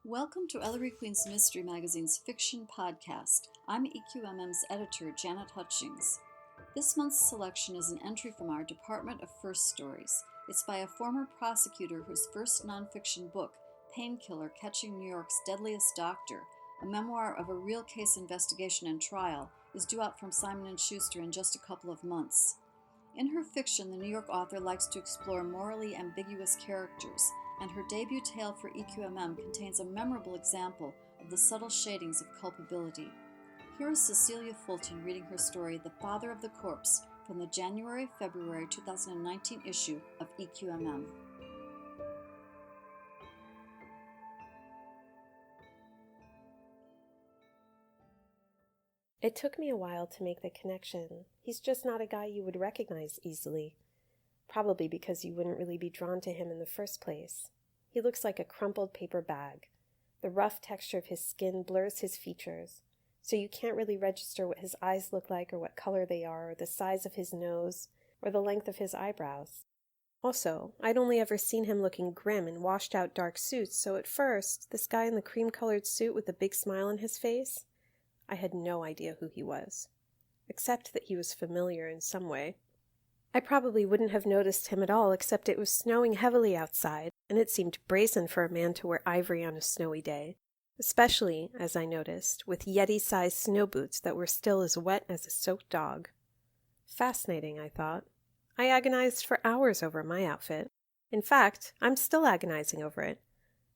Welcome to Ellery Queen's Mystery Magazine's Fiction Podcast. I'm EQMM's editor, Janet Hutchings. This month's selection is an entry from our Department of First Stories. It's by a former prosecutor whose first nonfiction book, Painkiller: Catching New York's Deadliest Doctor, a memoir of a real case investigation and trial, is due out from Simon & Schuster in just a couple of months. In her fiction, the New York author likes to explore morally ambiguous characters, and her debut tale for EQMM contains a memorable example of the subtle shadings of culpability. Here is Cecilia Fulton reading her story, The Father of the Corpse, from the January-February 2019 issue of EQMM. It took me a while to make the connection. He's just not a guy you would recognize easily. Probably because you wouldn't really be drawn to him in the first place. He looks like a crumpled paper bag. The rough texture of his skin blurs his features, so you can't really register what his eyes look like or what color they are, or the size of his nose, or the length of his eyebrows. Also, I'd only ever seen him looking grim in washed-out dark suits, so at first, this guy in the cream-colored suit with the big smile on his face, I had no idea who he was, except that he was familiar in some way. I probably wouldn't have noticed him at all except it was snowing heavily outside, and it seemed brazen for a man to wear ivory on a snowy day, especially, as I noticed, with Yeti-sized snow boots that were still as wet as a soaked dog. Fascinating, I thought. I agonized for hours over my outfit. In fact, I'm still agonizing over it.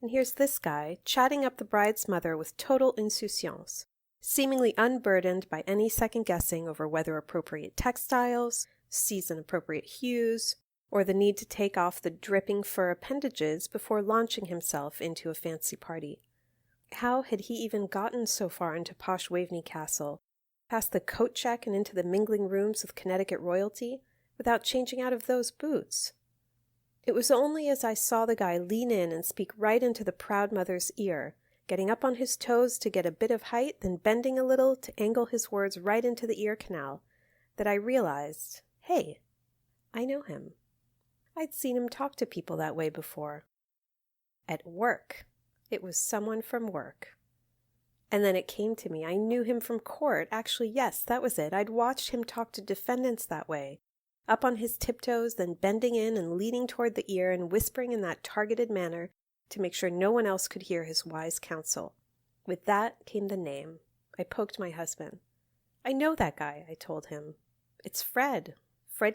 And here's this guy, chatting up the bride's mother with total insouciance, seemingly unburdened by any second-guessing over weather-appropriate textiles, season-appropriate hues, or the need to take off the dripping fur appendages before launching himself into a fancy party. How had he even gotten so far into posh Waveney Castle, past the coat check and into the mingling rooms with Connecticut royalty, without changing out of those boots? It was only as I saw the guy lean in and speak right into the proud mother's ear, getting up on his toes to get a bit of height, then bending a little to angle his words right into the ear canal, that I realized, hey, I know him. I'd seen him talk to people that way before. At work. It was someone from work. And then it came to me. I knew him from court. Actually, yes, that was it. I'd watched him talk to defendants that way, up on his tiptoes, then bending in and leaning toward the ear and whispering in that targeted manner to make sure no one else could hear his wise counsel. With that came the name. I poked my husband. I know that guy, I told him. It's Fred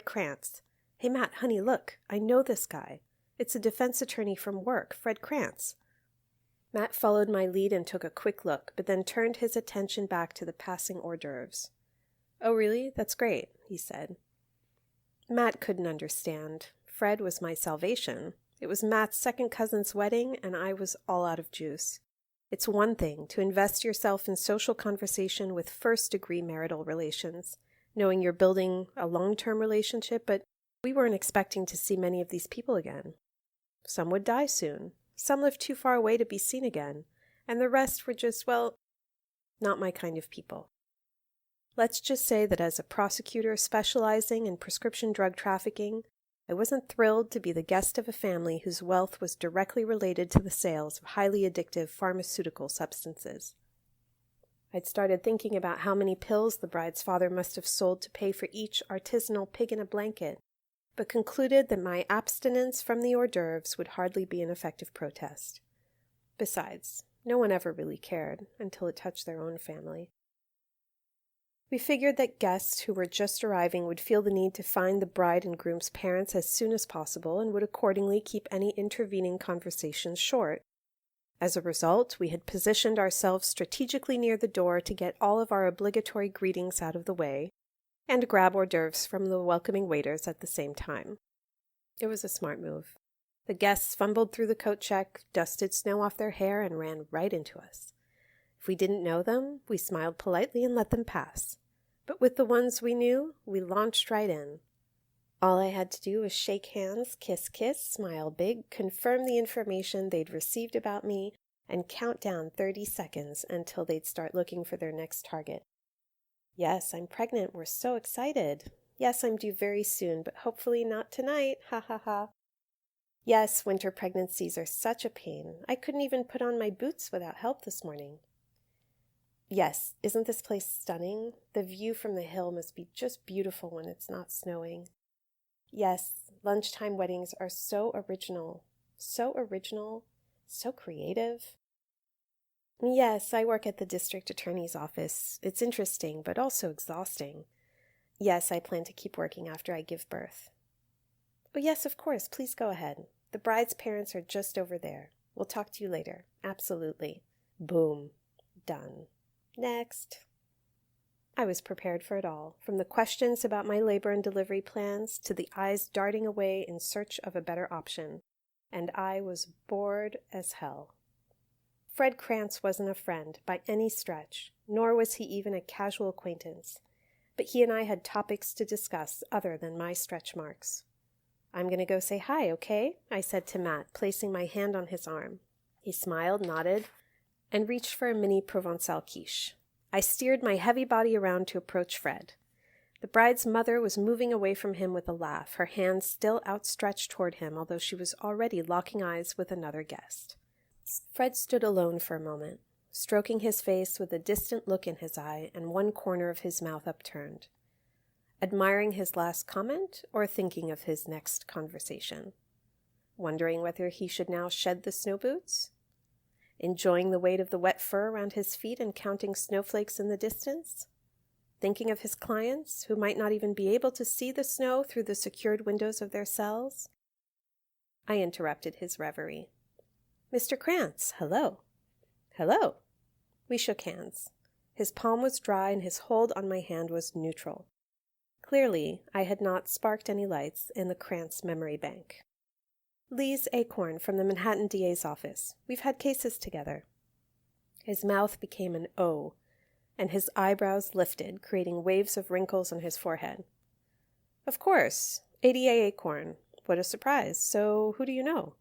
Krantz. Hey, Matt, honey, look, I know this guy. It's a defense attorney from work, Fred Krantz. Matt followed my lead and took a quick look, but then turned his attention back to the passing hors d'oeuvres. Oh, really? That's great, he said. Matt couldn't understand. Fred was my salvation. It was Matt's second cousin's wedding, and I was all out of juice. It's one thing to invest yourself in social conversation with first-degree marital relations, knowing you're building a long-term relationship, but we weren't expecting to see many of these people again. Some would die soon. Some lived too far away to be seen again. And the rest were just, well, not my kind of people. Let's just say that as a prosecutor specializing in prescription drug trafficking, I wasn't thrilled to be the guest of a family whose wealth was directly related to the sales of highly addictive pharmaceutical substances. I'd started thinking about how many pills the bride's father must have sold to pay for each artisanal pig in a blanket, but concluded that my abstinence from the hors d'oeuvres would hardly be an effective protest. Besides, no one ever really cared until it touched their own family. We figured that guests who were just arriving would feel the need to find the bride and groom's parents as soon as possible and would accordingly keep any intervening conversations short. As a result, we had positioned ourselves strategically near the door to get all of our obligatory greetings out of the way, and grab hors d'oeuvres from the welcoming waiters at the same time. It was a smart move. The guests fumbled through the coat check, dusted snow off their hair, and ran right into us. If we didn't know them, we smiled politely and let them pass. But with the ones we knew, we launched right in. All I had to do was shake hands, kiss, smile big, confirm the information they'd received about me, and count down 30 seconds until they'd start looking for their next target. Yes, I'm pregnant. We're so excited. Yes, I'm due very soon, but hopefully not tonight. Ha ha ha. Yes, winter pregnancies are such a pain. I couldn't even put on my boots without help this morning. Yes, isn't this place stunning? The view from the hill must be just beautiful when it's not snowing. Yes, lunchtime weddings are so original, so creative. Yes, I work at the district attorney's office. It's interesting, but also exhausting. Yes, I plan to keep working after I give birth. Oh, yes, of course. Please go ahead. The bride's parents are just over there. We'll talk to you later. Absolutely. Boom. Done. Next. I was prepared for it all, from the questions about my labor and delivery plans to the eyes darting away in search of a better option. And I was bored as hell. Fred Krantz wasn't a friend by any stretch, nor was he even a casual acquaintance. But he and I had topics to discuss other than my stretch marks. "I'm going to go say hi, okay?" I said to Matt, placing my hand on his arm. He smiled, nodded, and reached for a mini Provençal quiche. I steered my heavy body around to approach Fred. The bride's mother was moving away from him with a laugh, her hands still outstretched toward him, although she was already locking eyes with another guest. Fred stood alone for a moment, stroking his face with a distant look in his eye and one corner of his mouth upturned. Admiring his last comment or thinking of his next conversation? Wondering whether he should now shed the snow boots? Enjoying the weight of the wet fur around his feet and counting snowflakes in the distance? Thinking of his clients, who might not even be able to see the snow through the secured windows of their cells? I interrupted his reverie. "Mr. Krantz, hello." "Hello." We shook hands. His palm was dry and his hold on my hand was neutral. Clearly, I had not sparked any lights in the Krantz memory bank. "Lee's Acorn from the Manhattan DA's office. We've had cases together." His mouth became an O, and his eyebrows lifted, creating waves of wrinkles on his forehead. "Of course. ADA Acorn. What a surprise. So, who do you know?"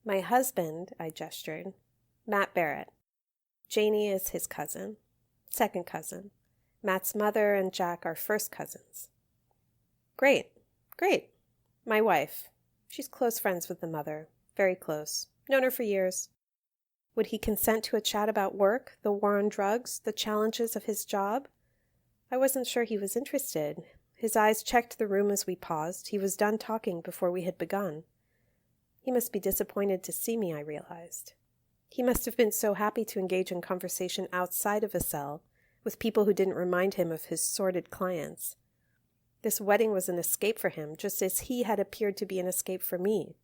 "My husband," I gestured. "Matt Barrett. Janie is his cousin. Second cousin. Matt's mother and Jack are first cousins." Great. My wife. She's close friends with the mother. Very close. Known her for years." Would he consent to a chat about work, the war on drugs, the challenges of his job? I wasn't sure he was interested. His eyes checked the room as we paused. He was done talking before we had begun. He must be disappointed to see me, I realized. He must have been so happy to engage in conversation outside of a cell, with people who didn't remind him of his sordid clients. This wedding was an escape for him, just as he had appeared to be an escape for me.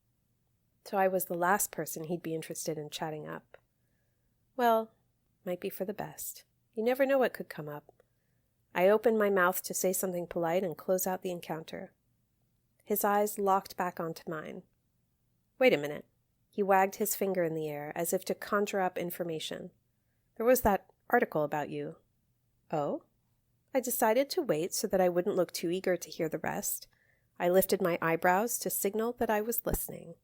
So I was the last person he'd be interested in chatting up. Well, might be for the best. You never know what could come up. I opened my mouth to say something polite and close out the encounter. His eyes locked back onto mine. "Wait a minute." He wagged his finger in the air, as if to conjure up information. "There was that article about you." "Oh?" I decided to wait so that I wouldn't look too eager to hear the rest. I lifted my eyebrows to signal that I was listening.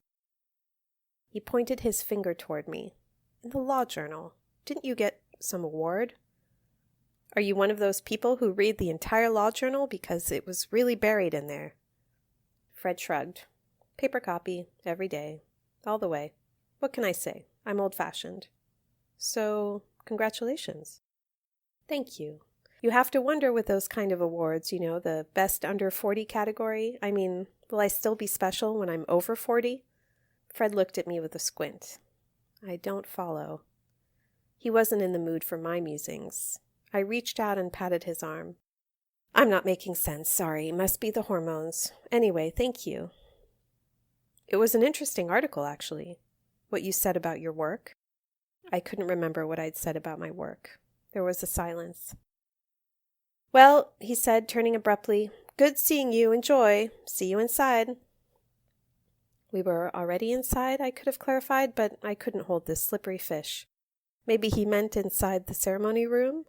He pointed his finger toward me. "In the law journal. Didn't you get some award?" "Are you one of those people who read the entire law journal because it was really buried in there?" Fred shrugged. "Paper copy, every day. All the way. What can I say? I'm old-fashioned." "So, congratulations." "Thank you. You have to wonder with those kind of awards, the best under 40 category. I mean, will I still be special when I'm over 40? Fred looked at me with a squint. I don't follow. He wasn't in the mood for my musings. I reached out and patted his arm. "I'm not making sense, sorry. Must be the hormones. Anyway, thank you." "It was an interesting article, actually. What you said about your work." I couldn't remember what I'd said about my work. There was a silence. "Well," he said, turning abruptly, "good seeing you. Enjoy. See you inside." We were already inside, I could have clarified, but I couldn't hold this slippery fish. Maybe he meant inside the ceremony room?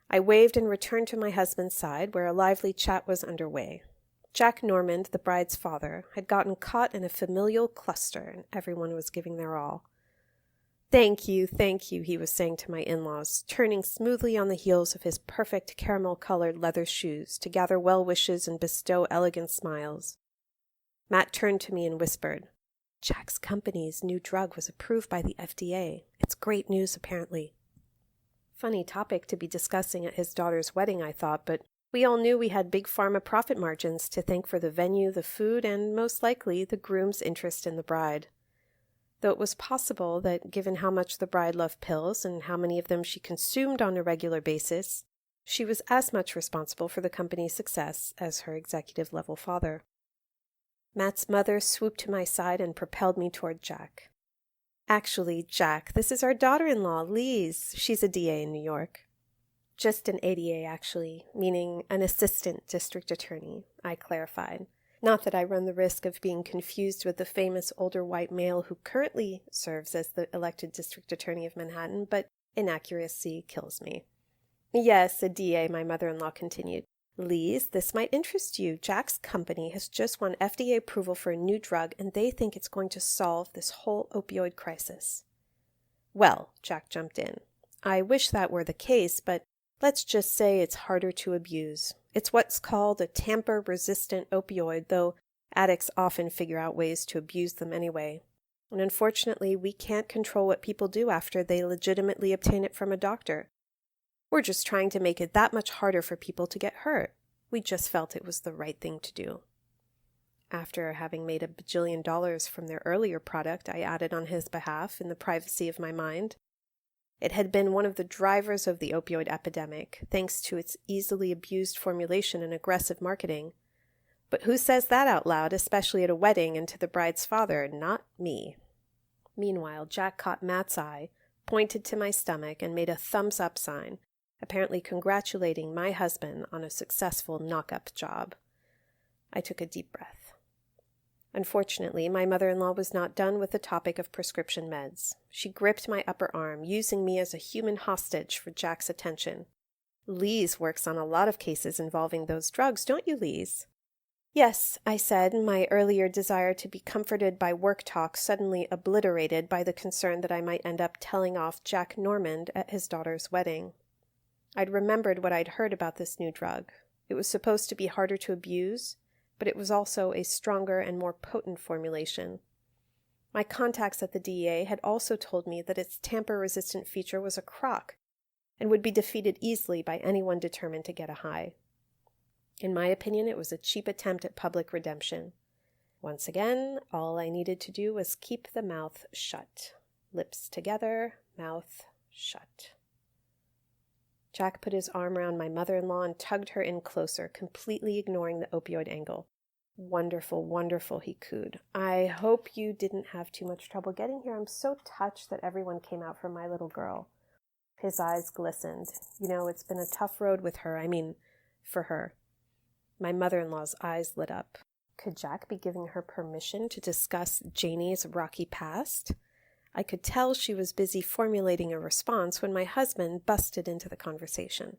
I waved and returned to my husband's side, where a lively chat was underway. Jack Normand, the bride's father, had gotten caught in a familial cluster, and everyone was giving their all. Thank you, he was saying to my in-laws, turning smoothly on the heels of his perfect caramel-colored leather shoes to gather well wishes and bestow elegant smiles. Matt turned to me and whispered, Jack's company's new drug was approved by the FDA. It's great news, apparently. Funny topic to be discussing at his daughter's wedding, I thought, but we all knew we had big pharma profit margins to thank for the venue, the food, and most likely the groom's interest in the bride. Though it was possible that, given how much the bride loved pills and how many of them she consumed on a regular basis, she was as much responsible for the company's success as her executive-level father. Matt's mother swooped to my side and propelled me toward Jack. Actually, Jack, this is our daughter-in-law, Lise. She's a DA in New York. Just an ADA, actually, meaning an assistant district attorney, I clarified. Not that I run the risk of being confused with the famous older white male who currently serves as the elected district attorney of Manhattan, but inaccuracy kills me. Yes, a DA, my mother-in-law continued. Lise, this might interest you. Jack's company has just won FDA approval for a new drug, and they think it's going to solve this whole opioid crisis. Well, Jack jumped in. I wish that were the case, but let's just say it's harder to abuse. It's what's called a tamper-resistant opioid, though addicts often figure out ways to abuse them anyway. And unfortunately, we can't control what people do after they legitimately obtain it from a doctor. We're just trying to make it that much harder for people to get hurt. We just felt it was the right thing to do. After having made $1 bajillion from their earlier product, I added on his behalf in the privacy of my mind. It had been one of the drivers of the opioid epidemic, thanks to its easily abused formulation and aggressive marketing. But who says that out loud, especially at a wedding and to the bride's father? Not me. Meanwhile, Jack caught Matt's eye, pointed to my stomach, and made a thumbs-up sign, apparently congratulating my husband on a successful knock-up job. I took a deep breath. Unfortunately, my mother-in-law was not done with the topic of prescription meds. She gripped my upper arm, using me as a human hostage for Jack's attention. Lise works on a lot of cases involving those drugs, don't you, Lise? Yes, I said, my earlier desire to be comforted by work talk suddenly obliterated by the concern that I might end up telling off Jack Normand at his daughter's wedding. I'd remembered what I'd heard about this new drug. It was supposed to be harder to abuse, but it was also a stronger and more potent formulation. My contacts at the DEA had also told me that its tamper-resistant feature was a crock and would be defeated easily by anyone determined to get a high. In my opinion, it was a cheap attempt at public redemption. Once again, all I needed to do was keep the mouth shut. Lips together, mouth shut. Jack put his arm around my mother-in-law and tugged her in closer, completely ignoring the opioid angle. Wonderful, wonderful, he cooed. I hope you didn't have too much trouble getting here. I'm so touched that everyone came out for my little girl. His eyes glistened. You know, it's been a tough road with her. For her. My mother-in-law's eyes lit up. Could Jack be giving her permission to discuss Janie's rocky past? I could tell she was busy formulating a response when my husband busted into the conversation.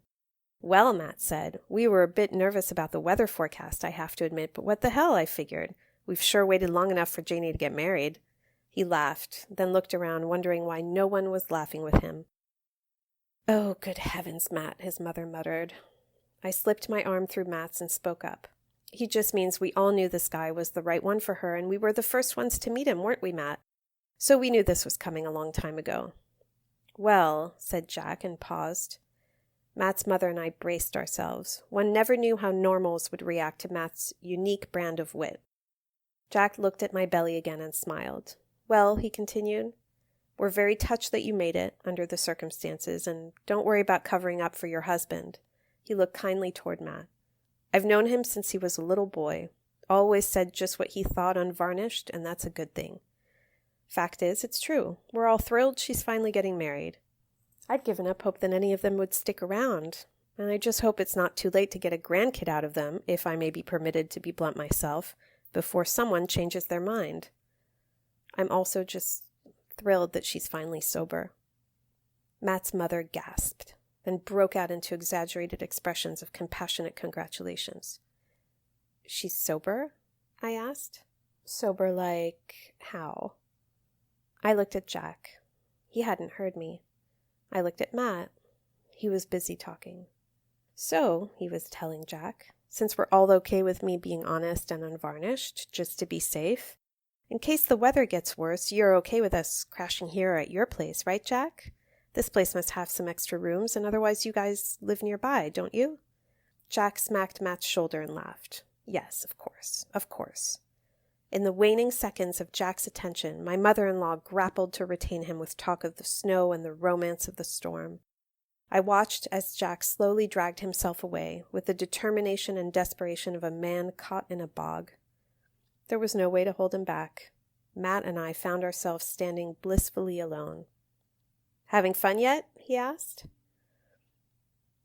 Well, Matt said, we were a bit nervous about the weather forecast, I have to admit, but what the hell, I figured. We've sure waited long enough for Janie to get married. He laughed, then looked around, wondering why no one was laughing with him. Oh, good heavens, Matt, his mother muttered. I slipped my arm through Matt's and spoke up. He just means we all knew this guy was the right one for her, and we were the first ones to meet him, weren't we, Matt? So we knew this was coming a long time ago. Well, said Jack and paused. Matt's mother and I braced ourselves. One never knew how normals would react to Matt's unique brand of wit. Jack looked at my belly again and smiled. Well, he continued, we're very touched that you made it under the circumstances, and don't worry about covering up for your husband. He looked kindly toward Matt. I've known him since he was a little boy. Always said just what he thought unvarnished, and that's a good thing. Fact is, it's true. We're all thrilled she's finally getting married. I'd given up hope that any of them would stick around, and I just hope it's not too late to get a grandkid out of them, if I may be permitted to be blunt myself, before someone changes their mind. I'm also just thrilled that she's finally sober. Matt's mother gasped, then broke out into exaggerated expressions of compassionate congratulations. She's sober? I asked. Sober like how? I looked at Jack. He hadn't heard me. I looked at Matt. He was busy talking. So, he was telling Jack, since we're all okay with me being honest and unvarnished, just to be safe, In case the weather gets worse, you're okay with us crashing here at your place, right, Jack? This place must have some extra rooms, and otherwise you guys live nearby, don't you? Jack smacked Matt's shoulder and laughed. Yes, of course, of course. In the waning seconds of Jack's attention, my mother-in-law grappled to retain him with talk of the snow and the romance of the storm. I watched as Jack slowly dragged himself away, with the determination and desperation of a man caught in a bog. There was no way to hold him back. Matt and I found ourselves standing blissfully alone. "Having fun yet?" he asked.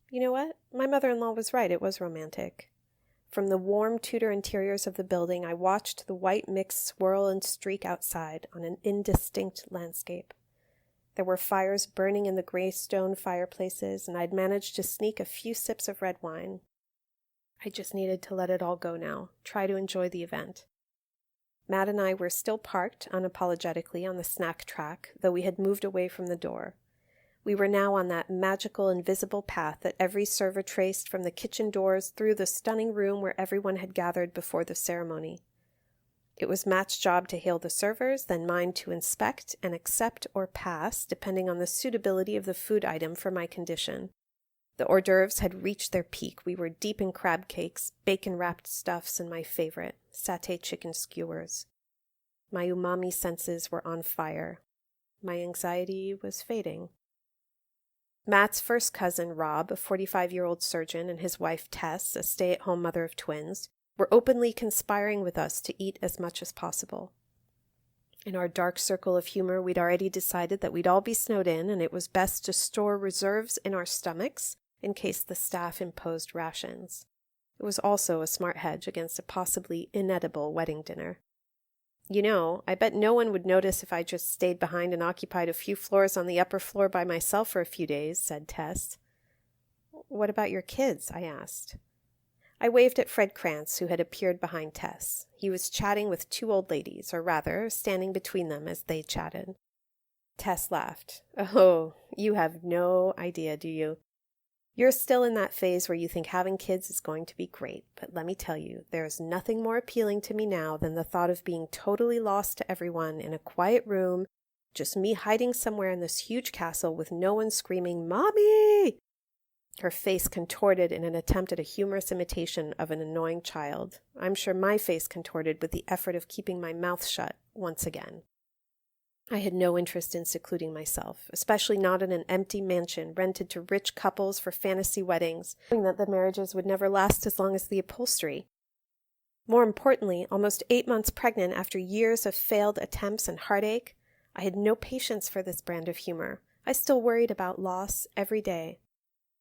You know what? My mother-in-law was right. It was romantic. From the warm Tudor interiors of the building, I watched the white mix swirl and streak outside on an indistinct landscape. There were fires burning in the gray stone fireplaces, and I'd managed to sneak a few sips of red wine. I just needed to let it all go now, try to enjoy the event. Matt and I were still parked unapologetically on the snack track, though we had moved away from the door. We were now on that magical invisible path that every server traced from the kitchen doors through the stunning room where everyone had gathered before the ceremony. It was Matt's job to hail the servers, then mine to inspect and accept or pass, depending on the suitability of the food item for my condition. The hors d'oeuvres had reached their peak. We were deep in crab cakes, bacon-wrapped stuffs, and my favorite, satay chicken skewers. My umami senses were on fire. My anxiety was fading. Matt's first cousin, Rob, a 45-year-old surgeon, and his wife, Tess, a stay-at-home mother of twins, were openly conspiring with us to eat as much as possible. In our dark circle of humor, we'd already decided that we'd all be snowed in, and it was best to store reserves in our stomachs in case the staff imposed rations. It was also a smart hedge against a possibly inedible wedding dinner. You know, I bet no one would notice if I just stayed behind and occupied a few floors on the upper floor by myself for a few days, said Tess. What about your kids? I asked. I waved at Fred Krantz, who had appeared behind Tess. He was chatting with two old ladies, or rather, standing between them as they chatted. Tess laughed. Oh, you have no idea, do you? You're still in that phase where you think having kids is going to be great, but let me tell you, there is nothing more appealing to me now than the thought of being totally lost to everyone in a quiet room, just me hiding somewhere in this huge castle with no one screaming, "Mommy!" Her face contorted in an attempt at a humorous imitation of an annoying child. I'm sure my face contorted with the effort of keeping my mouth shut once again. I had no interest in secluding myself, especially not in an empty mansion rented to rich couples for fantasy weddings, knowing that the marriages would never last as long as the upholstery. More importantly, almost 8 months pregnant after years of failed attempts and heartache, I had no patience for this brand of humor. I still worried about loss every day.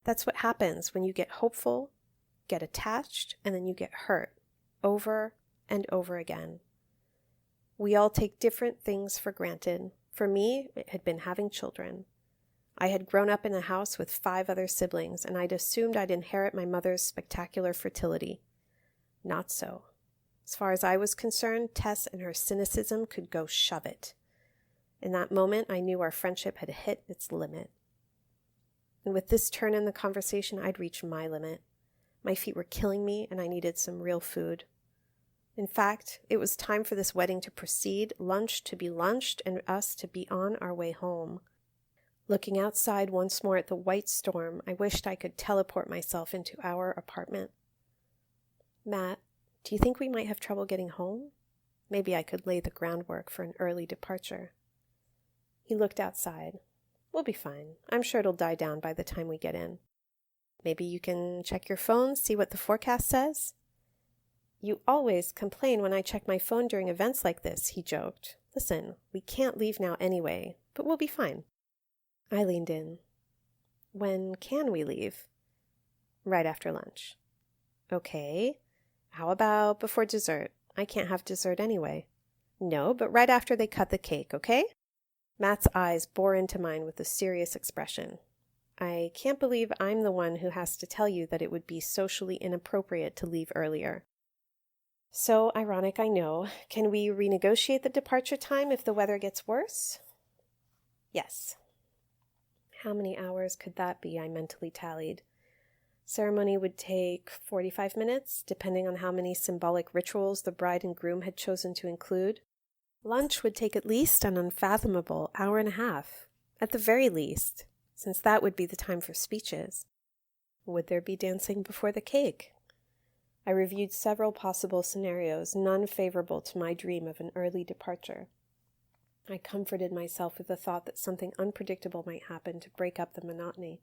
That's what happens when you get hopeful, get attached, and then you get hurt, over and over again. We all take different things for granted. For me, it had been having children. I had grown up in a house with 5 other siblings, and I'd assumed I'd inherit my mother's spectacular fertility. Not so. As far as I was concerned, Tess and her cynicism could go shove it. In that moment, I knew our friendship had hit its limit. And with this turn in the conversation, I'd reached my limit. My feet were killing me, and I needed some real food. In fact, it was time for this wedding to proceed, lunch to be lunched, and us to be on our way home. Looking outside once more at the white storm, I wished I could teleport myself into our apartment. Matt, do you think we might have trouble getting home? Maybe I could lay the groundwork for an early departure. He looked outside. We'll be fine. I'm sure it'll die down by the time we get in. Maybe you can check your phone, see what the forecast says? You always complain when I check my phone during events like this, he joked. Listen, we can't leave now anyway, but we'll be fine. I leaned in. When can we leave? Right after lunch. Okay. How about before dessert? I can't have dessert anyway. No, but right after they cut the cake, okay? Matt's eyes bore into mine with a serious expression. I can't believe I'm the one who has to tell you that it would be socially inappropriate to leave earlier. So ironic, I know. Can we renegotiate the departure time if the weather gets worse? Yes. How many hours could that be? I mentally tallied. Ceremony would take 45 minutes, depending on how many symbolic rituals the bride and groom had chosen to include. Lunch would take at least an unfathomable hour and a half, at the very least, since that would be the time for speeches. Would there be dancing before the cake? I reviewed several possible scenarios, none favorable to my dream of an early departure. I comforted myself with the thought that something unpredictable might happen to break up the monotony.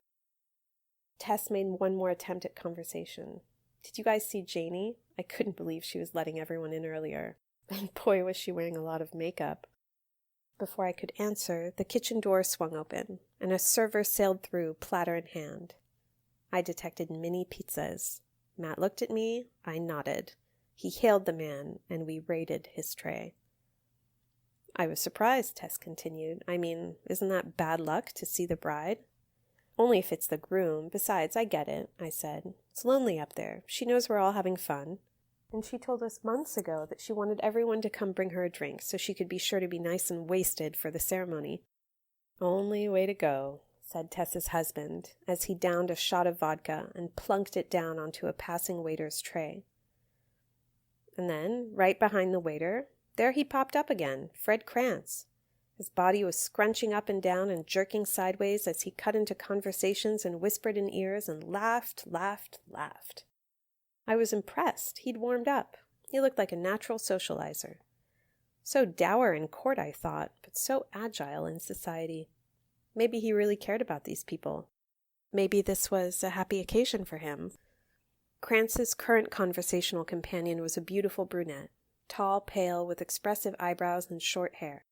Tess made one more attempt at conversation. "Did you guys see Janie? I couldn't believe she was letting everyone in earlier. And boy, was she wearing a lot of makeup." Before I could answer, the kitchen door swung open, and a server sailed through, platter in hand. I detected mini pizzas. Matt looked at me, I nodded. He hailed the man, and we raided his tray. "I was surprised," Tess continued. "I mean, isn't that bad luck to see the bride?" "Only if it's the groom. Besides, I get it," I said. "It's lonely up there. She knows we're all having fun. And she told us months ago that she wanted everyone to come bring her a drink so she could be sure to be nice and wasted for the ceremony." "Only way to go," said Tess's husband, as he downed a shot of vodka and plunked it down onto a passing waiter's tray. And then, right behind the waiter, there he popped up again, Fred Krantz. His body was scrunching up and down and jerking sideways as he cut into conversations and whispered in ears and laughed. I was impressed. He'd warmed up. He looked like a natural socializer. So dour in court, I thought, but so agile in society. Maybe he really cared about these people. Maybe this was a happy occasion for him. Krantz's current conversational companion was a beautiful brunette, tall, pale, with expressive eyebrows and short hair.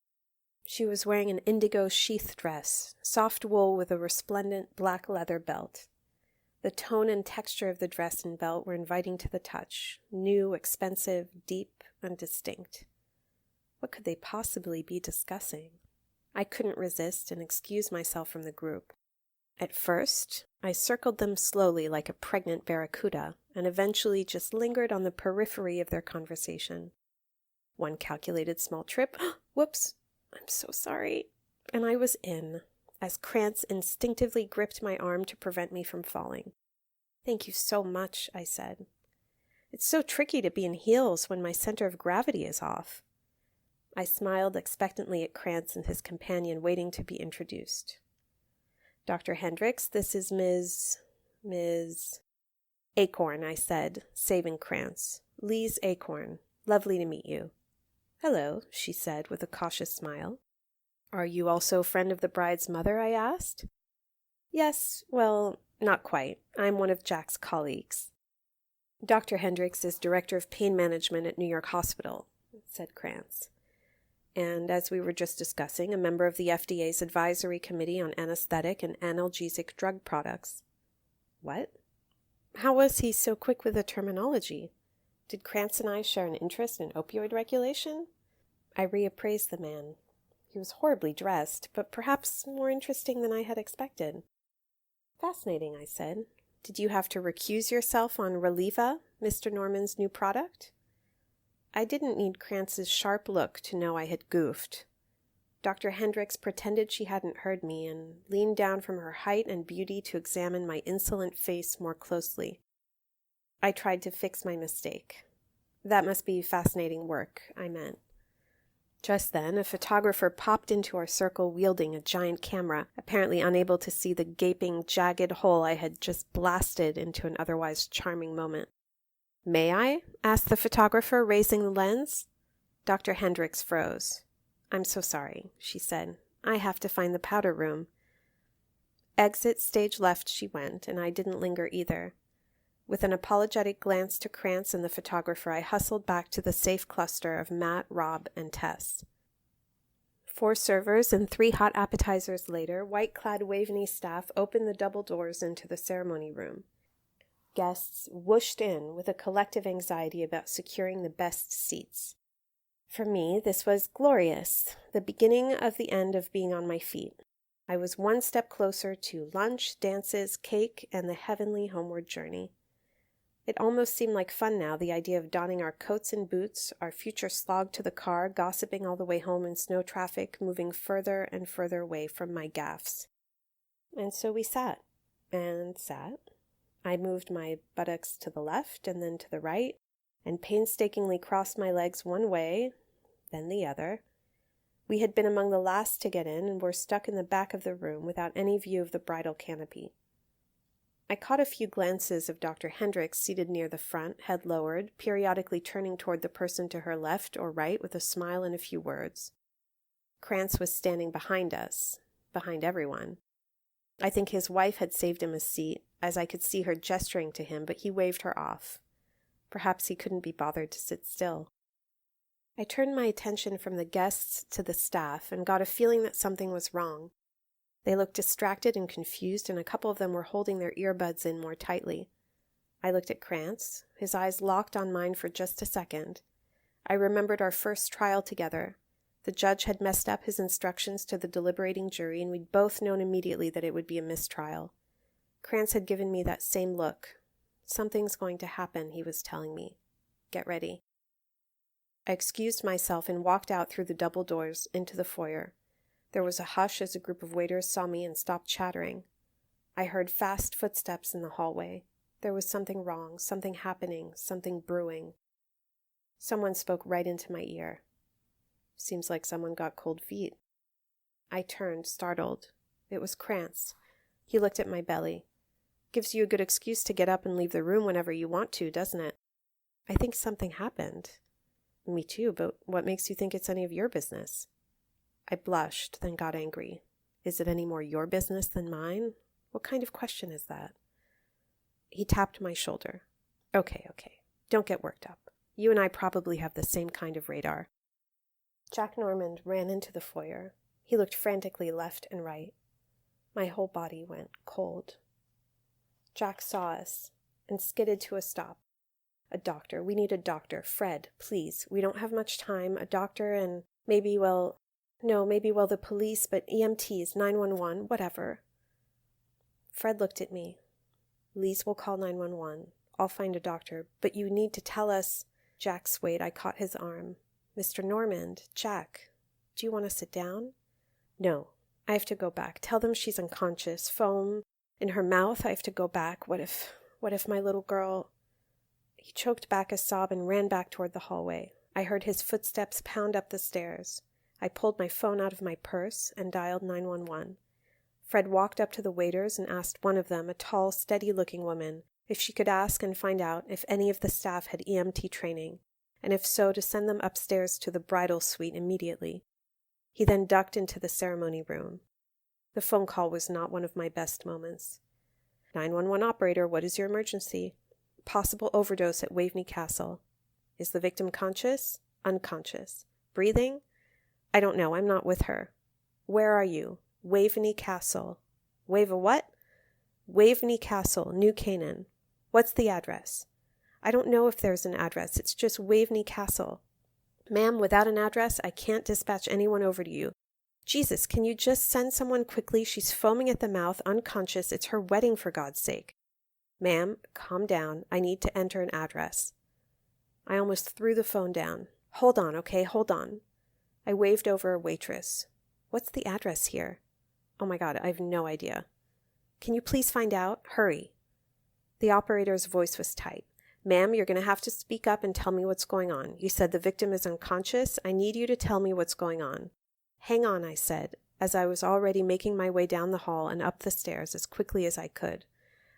She was wearing an indigo sheath dress, soft wool with a resplendent black leather belt. The tone and texture of the dress and belt were inviting to the touch, new, expensive, deep, and distinct. What could they possibly be discussing? I couldn't resist and excused myself from the group. At first, I circled them slowly like a pregnant barracuda, and eventually just lingered on the periphery of their conversation. One calculated small trip. Whoops! I'm so sorry. And I was in, as Krantz instinctively gripped my arm to prevent me from falling. "Thank you so much," I said. "It's so tricky to be in heels when my center of gravity is off." I smiled expectantly at Krantz and his companion waiting to be introduced. "Dr. Hendricks, this is Ms. Acorn," I said, saving Krantz. "Lise Acorn. Lovely to meet you." "Hello," she said with a cautious smile. "Are you also a friend of the bride's mother?" I asked. "Yes, well, not quite. I'm one of Jack's colleagues." "Dr. Hendricks is Director of Pain Management at New York Hospital," said Krantz. "And as we were just discussing, a member of the FDA's Advisory Committee on Anesthetic and Analgesic Drug Products." "What?" How was he so quick with the terminology? Did Krantz and I share an interest in opioid regulation? I reappraised the man. He was horribly dressed, but perhaps more interesting than I had expected. "Fascinating," I said. "Did you have to recuse yourself on Reliva, Mr. Norman's new product?" I didn't need Krantz's sharp look to know I had goofed. Dr. Hendricks pretended she hadn't heard me and leaned down from her height and beauty to examine my insolent face more closely. I tried to fix my mistake. "That must be fascinating work," I meant. Just then, a photographer popped into our circle wielding a giant camera, apparently unable to see the gaping, jagged hole I had just blasted into an otherwise charming moment. "May I?" asked the photographer, raising the lens. Dr. Hendricks froze. "I'm so sorry," she said. "I have to find the powder room." Exit stage left she went, and I didn't linger either. With an apologetic glance to Krantz and the photographer, I hustled back to the safe cluster of Matt, Rob, and Tess. 4 servers and 3 hot appetizers later, white-clad Waveney staff opened the double doors into the ceremony room. Guests whooshed in with a collective anxiety about securing the best seats. For me, this was glorious, the beginning of the end of being on my feet. I was one step closer to lunch, dances, cake, and the heavenly homeward journey. It almost seemed like fun now, the idea of donning our coats and boots, our future slog to the car, gossiping all the way home in snow traffic, moving further and further away from my gaffes. And so we sat, and sat. I moved my buttocks to the left and then to the right, and painstakingly crossed my legs one way, then the other, We had been among the last to get in and were stuck in the back of the room without any view of the bridal canopy. I caught a few glances of Dr. Hendricks seated near the front, head lowered, periodically turning toward the person to her left or right with a smile and a few words. Krantz was standing behind us, behind everyone. I think his wife had saved him a seat, as I could see her gesturing to him, but he waved her off. Perhaps he couldn't be bothered to sit still. I turned my attention from the guests to the staff and got a feeling that something was wrong. They looked distracted and confused, and a couple of them were holding their earbuds in more tightly. I looked at Krantz. His eyes locked on mine for just a second. I remembered our first trial together. The judge had messed up his instructions to the deliberating jury, and we'd both known immediately that it would be a mistrial. Krantz had given me that same look. Something's going to happen, he was telling me. Get ready. I excused myself and walked out through the double doors into the foyer. There was a hush as a group of waiters saw me and stopped chattering. I heard fast footsteps in the hallway. There was something wrong, something happening, something brewing. Someone spoke right into my ear. Seems like someone got cold feet. I turned, startled. It was Krantz. He looked at my belly. Gives you a good excuse to get up and leave the room whenever you want to, doesn't it? I think something happened. Me too, but what makes you think it's any of your business? I blushed, then got angry. Is it any more your business than mine? What kind of question is that? He tapped my shoulder. Okay. Don't get worked up. You and I probably have the same kind of radar. Jack Normand ran into the foyer. He looked frantically left and right. My whole body went cold. Jack saw us and skidded to a stop. A doctor. We need a doctor. Fred, please. We don't have much time. A doctor and maybe the police, but EMTs, 911, whatever. Fred looked at me. Lise will call 911. I'll find a doctor, but you need to tell us. Jack swayed. I caught his arm. Mr. Normand, Jack, do you want to sit down? No, I have to go back. Tell them she's unconscious. Foam in her mouth. I have to go back. What if my little girl... He choked back a sob and ran back toward the hallway. I heard his footsteps pound up the stairs. I pulled my phone out of my purse and dialed 911. Fred walked up to the waiters and asked one of them, a tall, steady-looking woman, if she could ask and find out if any of the staff had EMT training, and if so, to send them upstairs to the bridal suite immediately. He then ducked into the ceremony room. The phone call was not one of my best moments. 911 operator, what is your emergency? Possible overdose at Waveney Castle. Is the victim conscious? Unconscious. Breathing? I don't know. I'm not with her. Where are you? Waveney Castle. Wave a what? Waveney Castle, New Canaan. What's the address? I don't know if there's an address. It's just Waveney Castle. Ma'am, without an address, I can't dispatch anyone over to you. Jesus, can you just send someone quickly? She's foaming at the mouth, unconscious. It's her wedding, for God's sake. Ma'am, calm down. I need to enter an address. I almost threw the phone down. Hold on, okay? Hold on. I waved over a waitress. What's the address here? Oh my God, I have no idea. Can you please find out? Hurry. The operator's voice was tight. Ma'am, you're going to have to speak up and tell me what's going on. You said the victim is unconscious. I need you to tell me what's going on. Hang on, I said, as I was already making my way down the hall and up the stairs as quickly as I could.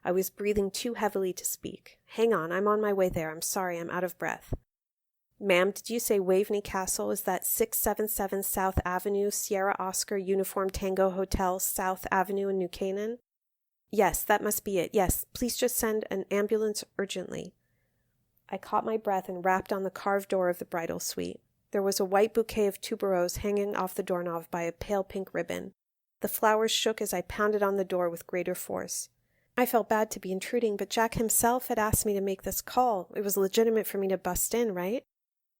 I was breathing too heavily to speak. Hang on, I'm on my way there. I'm sorry, I'm out of breath. Ma'am, did you say Waveney Castle? Is that 677 South Avenue, Sierra Oscar Uniform Tango Hotel, South Avenue in New Canaan? Yes, that must be it. Yes, please just send an ambulance urgently. I caught my breath and rapped on the carved door of the bridal suite. There was a white bouquet of tuberose hanging off the doorknob by a pale pink ribbon. The flowers shook as I pounded on the door with greater force. I felt bad to be intruding, but Jack himself had asked me to make this call. It was legitimate for me to bust in, right?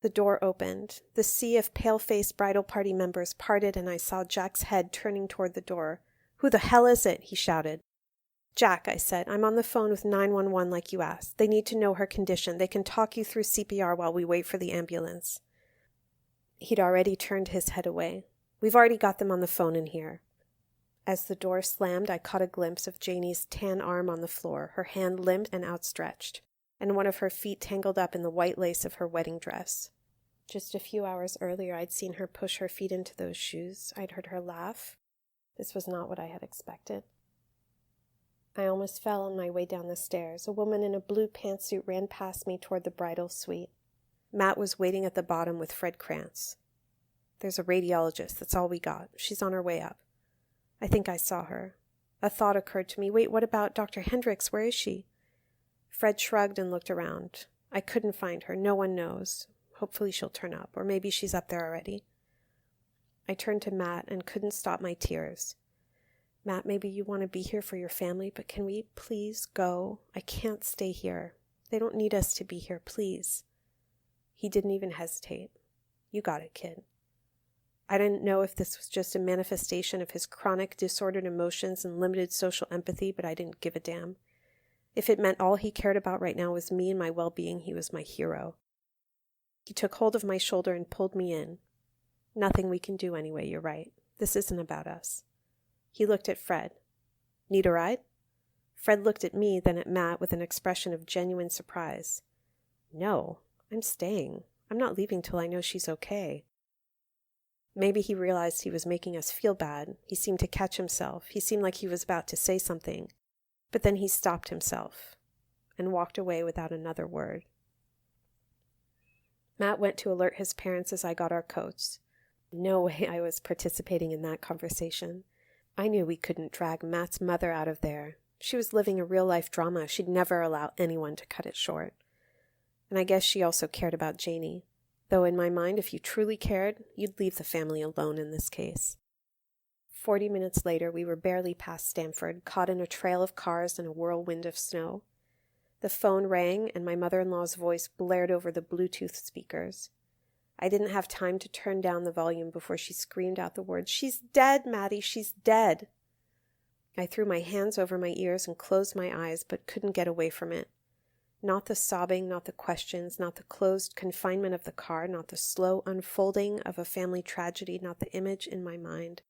The door opened. The sea of pale-faced bridal party members parted, and I saw Jack's head turning toward the door. Who the hell is it? He shouted. Jack, I said, I'm on the phone with 911 like you asked. They need to know her condition. They can talk you through CPR while we wait for the ambulance. He'd already turned his head away. We've already got them on the phone in here. As the door slammed, I caught a glimpse of Janie's tan arm on the floor, her hand limp and outstretched, and one of her feet tangled up in the white lace of her wedding dress. Just a few hours earlier, I'd seen her push her feet into those shoes. I'd heard her laugh. This was not what I had expected. I almost fell on my way down the stairs. A woman in a blue pantsuit ran past me toward the bridal suite. Matt was waiting at the bottom with Fred Krantz. There's a radiologist, that's all we got. She's on her way up. I think I saw her. A thought occurred to me. Wait, what about Dr. Hendricks? Where is she? Fred shrugged and looked around. I couldn't find her. No one knows. Hopefully she'll turn up, or maybe she's up there already. I turned to Matt and couldn't stop my tears. Matt, maybe you want to be here for your family, but can we please go? I can't stay here. They don't need us to be here, please. He didn't even hesitate. You got it, kid. I didn't know if this was just a manifestation of his chronic disordered emotions and limited social empathy, but I didn't give a damn. If it meant all he cared about right now was me and my well-being, he was my hero. He took hold of my shoulder and pulled me in. Nothing we can do anyway, you're right. This isn't about us. He looked at Fred. Need a ride? Fred looked at me, then at Matt with an expression of genuine surprise. No, I'm staying. I'm not leaving till I know she's okay. Maybe he realized he was making us feel bad. He seemed to catch himself. He seemed like he was about to say something. But then he stopped himself and walked away without another word. Matt went to alert his parents as I got our coats. No way I was participating in that conversation. I knew we couldn't drag Matt's mother out of there. She was living a real-life drama. She'd never allow anyone to cut it short. And I guess she also cared about Janie. Though in my mind, if you truly cared, you'd leave the family alone in this case. 40 minutes later, we were barely past Stamford, caught in a trail of cars and a whirlwind of snow. The phone rang, and my mother-in-law's voice blared over the Bluetooth speakers. I didn't have time to turn down the volume before she screamed out the words, "She's dead, Maddie, she's dead!" I threw my hands over my ears and closed my eyes, but couldn't get away from it. Not the sobbing, not the questions, not the closed confinement of the car, not the slow unfolding of a family tragedy, not the image in my mind.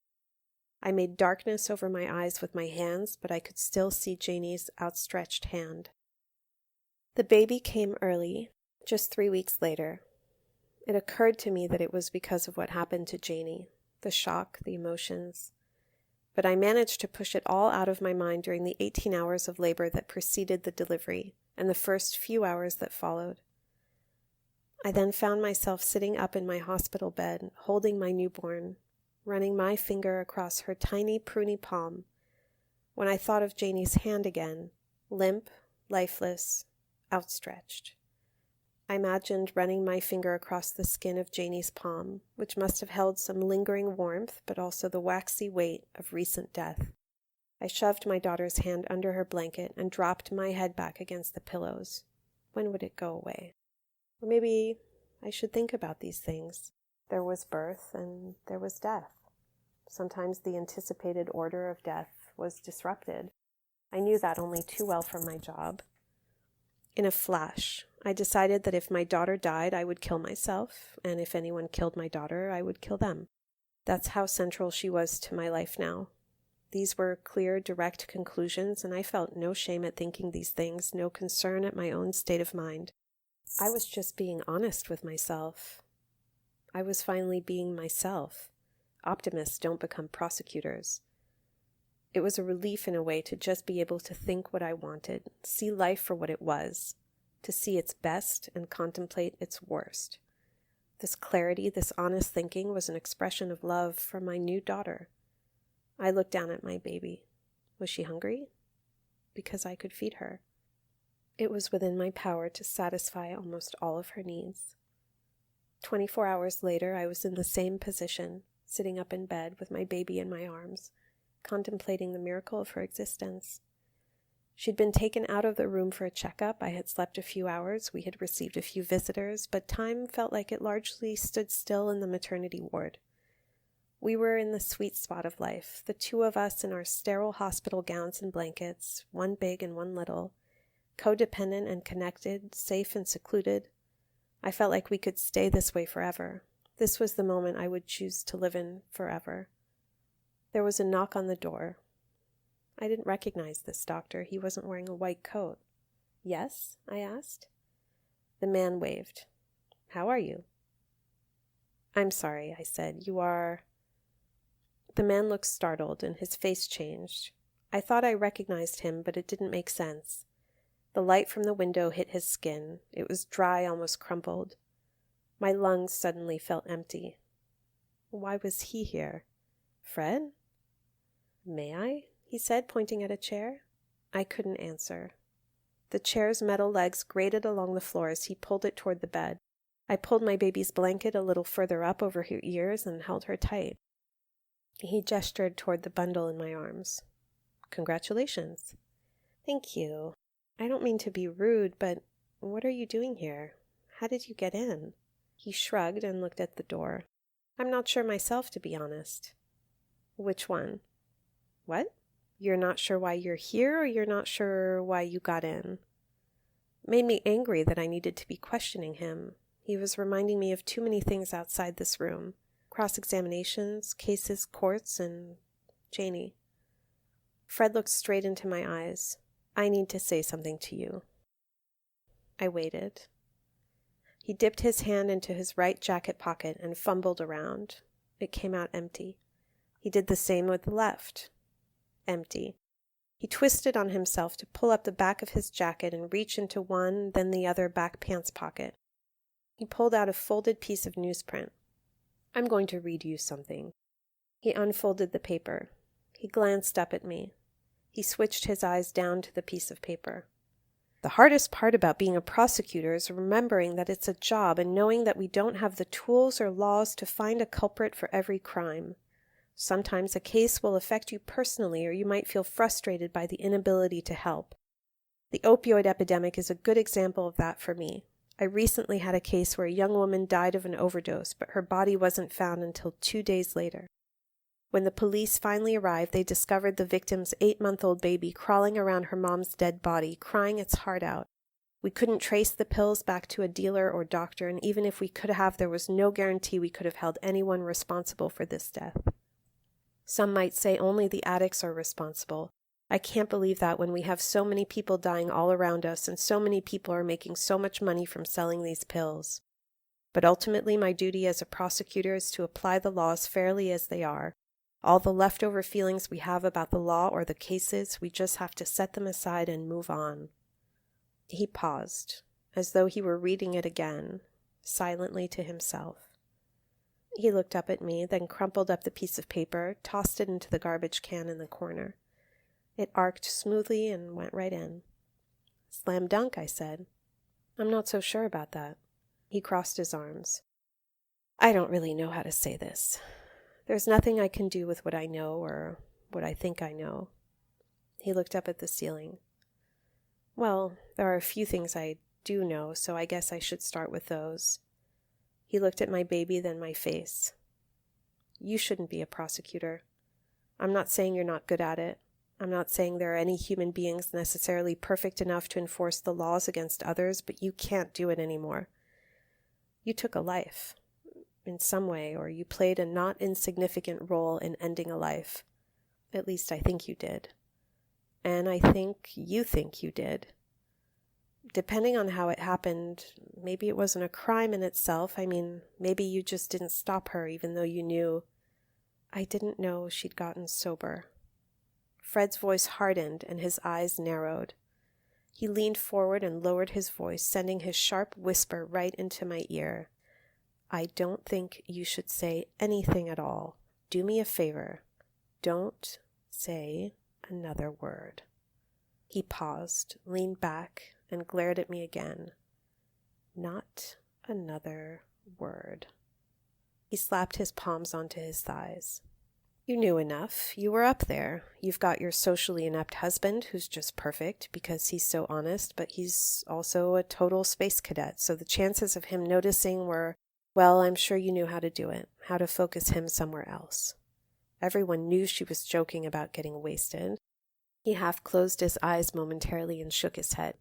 I made darkness over my eyes with my hands, but I could still see Janie's outstretched hand. The baby came early, just 3 weeks later. It occurred to me that it was because of what happened to Janie, the shock, the emotions. But I managed to push it all out of my mind during the 18 hours of labor that preceded the delivery, and the first few hours that followed. I then found myself sitting up in my hospital bed, holding my newborn, running my finger across her tiny, pruny palm, when I thought of Janie's hand again, limp, lifeless, outstretched. I imagined running my finger across the skin of Janie's palm, which must have held some lingering warmth, but also the waxy weight of recent death. I shoved my daughter's hand under her blanket and dropped my head back against the pillows. When would it go away? Or maybe I should think about these things. There was birth and there was death. Sometimes the anticipated order of death was disrupted. I knew that only too well from my job. In a flash, I decided that if my daughter died, I would kill myself, and if anyone killed my daughter, I would kill them. That's how central she was to my life now. These were clear, direct conclusions, and I felt no shame at thinking these things, no concern at my own state of mind. I was just being honest with myself. I was finally being myself. Optimists don't become prosecutors. It was a relief in a way to just be able to think what I wanted, see life for what it was, to see its best and contemplate its worst. This clarity, this honest thinking was an expression of love for my new daughter. I looked down at my baby. Was she hungry? Because I could feed her. It was within my power to satisfy almost all of her needs. 24 hours later, I was in the same position, sitting up in bed with my baby in my arms, contemplating the miracle of her existence. She'd been taken out of the room for a checkup. I had slept a few hours. We had received a few visitors, but time felt like it largely stood still in the maternity ward. We were in the sweet spot of life, the two of us in our sterile hospital gowns and blankets, one big and one little, codependent and connected, safe and secluded. I felt like we could stay this way forever. This was the moment I would choose to live in forever. There was a knock on the door. I didn't recognize this doctor. He wasn't wearing a white coat. "Yes?" I asked. The man waved. "How are you?" I'm sorry, I said. You are... The man looked startled, and his face changed. I thought I recognized him, but it didn't make sense. The light from the window hit his skin. It was dry, almost crumpled. My lungs suddenly felt empty. Why was he here? Fred? May I? He said, pointing at a chair. I couldn't answer. The chair's metal legs grated along the floor as he pulled it toward the bed. I pulled my baby's blanket a little further up over her ears and held her tight. He gestured toward the bundle in my arms. Congratulations. Thank you. I don't mean to be rude, but what are you doing here? How did you get in? He shrugged and looked at the door. I'm not sure myself, to be honest. Which one? What? You're not sure why you're here, or you're not sure why you got in? It made me angry that I needed to be questioning him. He was reminding me of too many things outside this room. Cross-examinations, cases, courts, and Janie. Fred looked straight into my eyes. I need to say something to you. I waited. He dipped his hand into his right jacket pocket and fumbled around. It came out empty. He did the same with the left. Empty. He twisted on himself to pull up the back of his jacket and reach into one, then the other back pants pocket. He pulled out a folded piece of newsprint. I'm going to read you something. He unfolded the paper. He glanced up at me. He switched his eyes down to the piece of paper. The hardest part about being a prosecutor is remembering that it's a job and knowing that we don't have the tools or laws to find a culprit for every crime. Sometimes a case will affect you personally, or you might feel frustrated by the inability to help. The opioid epidemic is a good example of that for me. I recently had a case where a young woman died of an overdose, but her body wasn't found until 2 days later. When the police finally arrived, they discovered the victim's 8-month-old baby crawling around her mom's dead body, crying its heart out. We couldn't trace the pills back to a dealer or doctor, and even if we could have, there was no guarantee we could have held anyone responsible for this death. Some might say only the addicts are responsible. I can't believe that when we have so many people dying all around us and so many people are making so much money from selling these pills. But ultimately, my duty as a prosecutor is to apply the laws fairly as they are. All the leftover feelings we have about the law or the cases, we just have to set them aside and move on. He paused, as though he were reading it again, silently to himself. He looked up at me, then crumpled up the piece of paper, tossed it into the garbage can in the corner. It arced smoothly and went right in. Slam dunk, I said. I'm not so sure about that. He crossed his arms. I don't really know how to say this. There's nothing I can do with what I know or what I think I know. He looked up at the ceiling. Well, there are a few things I do know, so I guess I should start with those. He looked at my baby, then my face. You shouldn't be a prosecutor. I'm not saying you're not good at it. I'm not saying there are any human beings necessarily perfect enough to enforce the laws against others, but you can't do it anymore. You took a life, in some way, or you played a not insignificant role in ending a life. At least I think you did. And I think you did. Depending on how it happened, maybe it wasn't a crime in itself. I mean, maybe you just didn't stop her even though you knew. I didn't know she'd gotten sober. Fred's voice hardened and his eyes narrowed. He leaned forward and lowered his voice, sending his sharp whisper right into my ear. I don't think you should say anything at all. Do me a favor. Don't say another word. He paused, leaned back, and glared at me again. Not another word. He slapped his palms onto his thighs. You knew enough. You were up there. You've got your socially inept husband, who's just perfect because he's so honest, but he's also a total space cadet, so the chances of him noticing were, well, I'm sure you knew how to do it, how to focus him somewhere else. Everyone knew she was joking about getting wasted. He half closed his eyes momentarily and shook his head.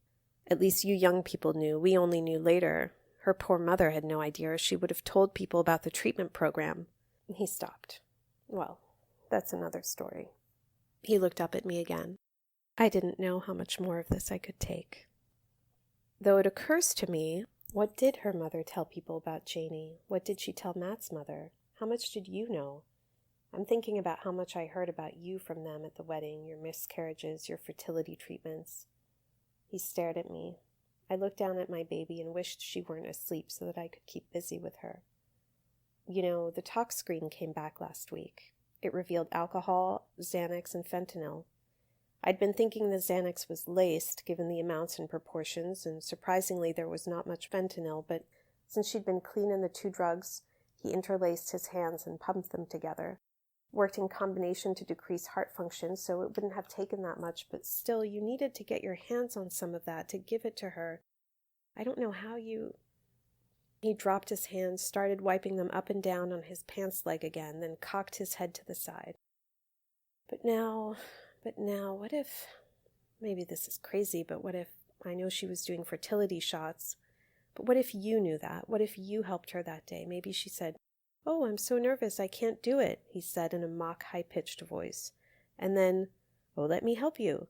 At least you young people knew. We only knew later. Her poor mother had no idea. She would have told people about the treatment program. He stopped. Well, that's another story. He looked up at me again. I didn't know how much more of this I could take. Though it occurs to me, What did her mother tell people about Janie? What did she tell Matt's mother? How much did you know? I'm thinking about how much I heard about you from them at the wedding, your miscarriages, your fertility treatments. He stared at me. I looked down at my baby and wished she weren't asleep so that I could keep busy with her. You know, the tox screen came back last week. It revealed alcohol, Xanax, and fentanyl. I'd been thinking the Xanax was laced, given the amounts and proportions, and surprisingly there was not much fentanyl, but since she'd been clean in the two drugs, he interlaced his hands and pumped them together. Worked in combination to decrease heart function, so it wouldn't have taken that much, but still, you needed to get your hands on some of that to give it to her. I don't know how you... He dropped his hands, started wiping them up and down on his pants leg again, then cocked his head to the side. But now, what if... Maybe this is crazy, but what if... I know she was doing fertility shots, but what if you knew that? What if you helped her that day? Maybe she said, "Oh, I'm so nervous, I can't do it," he said in a mock high-pitched voice. And then, "Oh, let me help you."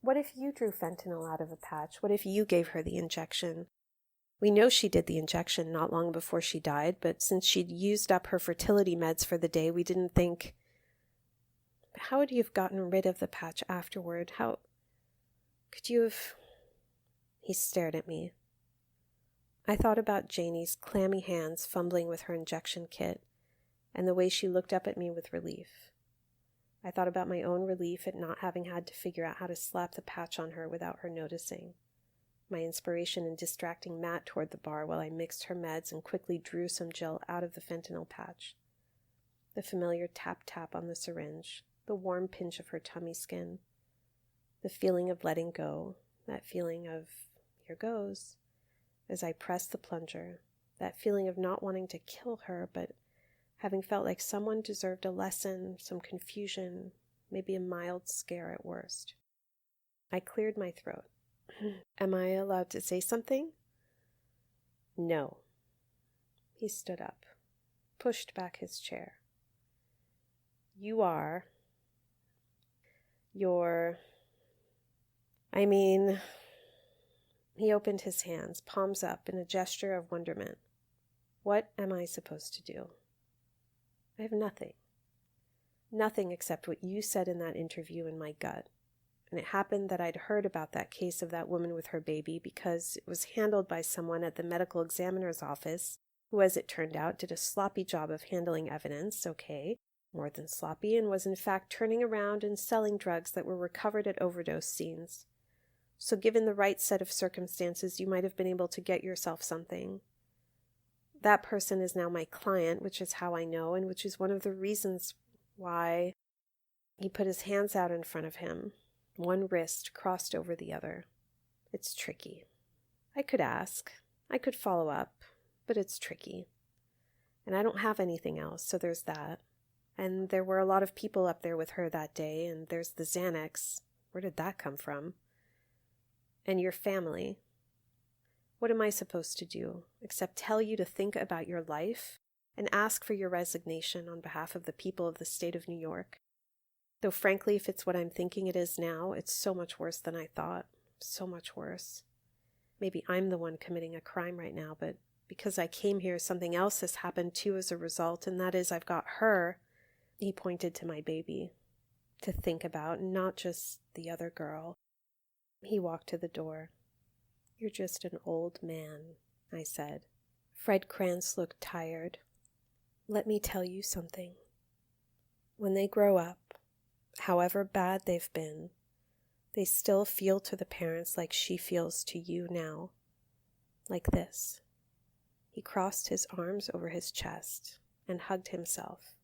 What if you drew fentanyl out of a patch? What if you gave her the injection? We know she did the injection not long before she died, but since she'd used up her fertility meds for the day, we didn't think... How would you have gotten rid of the patch afterward? How could you have... He stared at me. I thought about Janie's clammy hands fumbling with her injection kit, and the way she looked up at me with relief. I thought about my own relief at not having had to figure out how to slap the patch on her without her noticing. My inspiration in distracting Matt toward the bar while I mixed her meds and quickly drew some gel out of the fentanyl patch. The familiar tap-tap on the syringe, the warm pinch of her tummy skin, the feeling of letting go, that feeling of, here goes, as I pressed the plunger, that feeling of not wanting to kill her, but having felt like someone deserved a lesson, some confusion, maybe a mild scare at worst. I cleared my throat. Am I allowed to say something? No. He stood up, pushed back his chair. You're... He opened his hands, palms up, in a gesture of wonderment. What am I supposed to do? I have nothing. Nothing except what you said in that interview in my gut. And it happened that I'd heard about that case of that woman with her baby because it was handled by someone at the medical examiner's office who, as it turned out, did a sloppy job of handling evidence, okay, more than sloppy, and was in fact turning around and selling drugs that were recovered at overdose scenes. So given the right set of circumstances, you might have been able to get yourself something. That person is now my client, which is how I know, and which is one of the reasons why... He put his hands out in front of him. One wrist crossed over the other. It's tricky. I could ask. I could follow up. But it's tricky. And I don't have anything else, so there's that. And there were a lot of people up there with her that day, and there's the Xanax. Where did that come from? And your family. What am I supposed to do, except tell you to think about your life and ask for your resignation on behalf of the people of the state of New York? Though frankly, if it's what I'm thinking it is now, it's so much worse than I thought. So much worse. Maybe I'm the one committing a crime right now, but because I came here, something else has happened too as a result, and that is I've got her, he pointed to my baby, to think about, not just the other girl. He walked to the door. You're just an old man, I said. Fred Krantz looked tired. Let me tell you something. When they grow up, however bad they've been, they still feel to the parents like she feels to you now. Like this. He crossed his arms over his chest and hugged himself.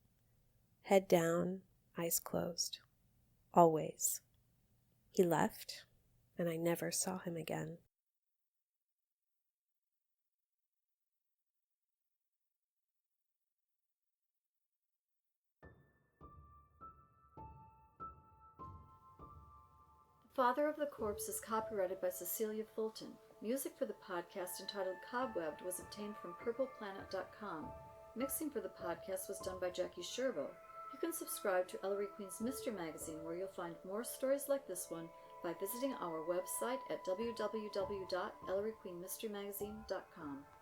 Head down, eyes closed. Always. He left, and I never saw him again. Father of the Corpse is copyrighted by Cecilia Fulton. Music for the podcast entitled Cobwebbed was obtained from purpleplanet.com. Mixing for the podcast was done by Jackie Sherbo. You can subscribe to Ellery Queen's Mystery Magazine, where you'll find more stories like this one by visiting our website at www.elleryqueenmysterymagazine.com.